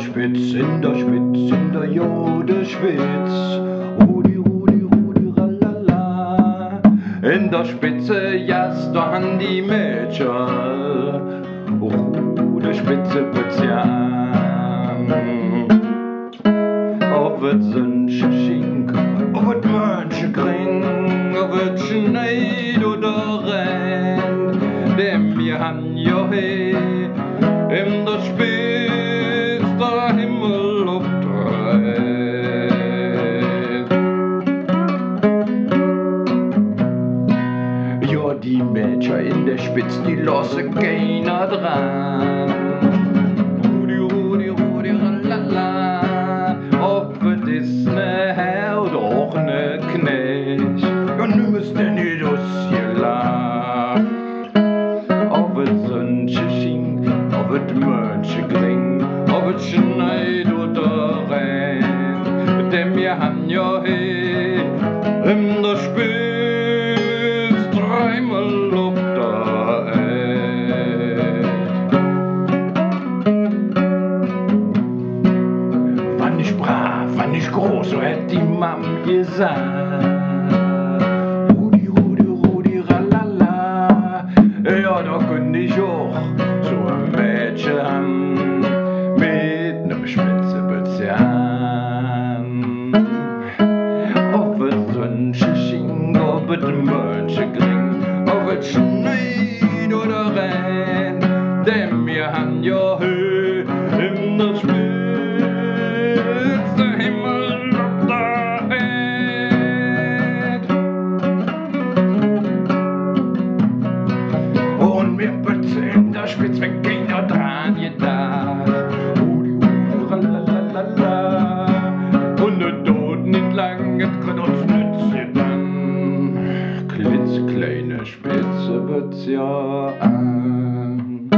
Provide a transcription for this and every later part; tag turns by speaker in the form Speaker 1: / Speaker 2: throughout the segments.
Speaker 1: Spitz, in der Jodespitz. Rudi, Rudi, Rudi, ralala. In der Spitze, jas, da han die Mädchen. Rudi, Spitze, Bezjan. Auf et Sönsche Schink, auf et Mönche Kring, auf et Schneid oder Renn. Dem wir han jo he, in der Spitz, der Himmel obdreht. Ja, die Mädchen in der Spitz, die lassen keiner dran. Rudi, Rudi, Rudi, ralala. Ob es ist ne Herr oder auch ne Knecht, ja, nimm es denn nicht aus hier lach. Ob es Sönsche Schink, ob es Mönche Kring, ob es Schneid oder Renn, denn wir han ja he in der Spitz dreimal ob der Erd. Wann ich brav, wann ich groß, so hätt die Mam gesagt. Rudi, Rudi, Rudi, ralala. Ja, da könnt ich auch so ein Mädchen haben mit nem Spitze Bezjan. Ob es Sönsche Schink, ob es Mönche Kring, ob es Schneid oder Renn, denn wir han ja he in der Spitz der Himmel ob der Erd. Und wir Pütze in der Spitz, wenn keiner dran gedacht. Rudi, Rudi, ralalalala. Und der Tod nicht lang, es kann uns nützen dann. Klitzekleine Spitze wird's ja an.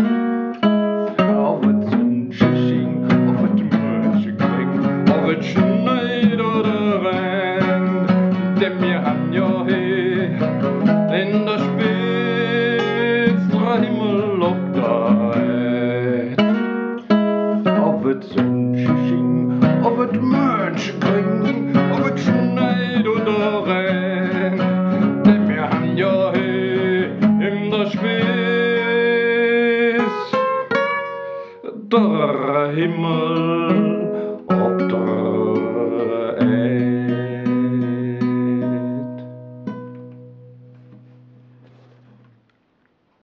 Speaker 1: Auf et Sönsche Schink, auf et Mönche Kring, auf et Schneid oder Renn, denn wir han ja he in der Spitz der Himmel ob der Erd. Auf et Sönsche Schink, auf et Mönche Kring, auf et Schneid oder Renn, denn wir han ja he in der Spitz der Himmel ob der Erd.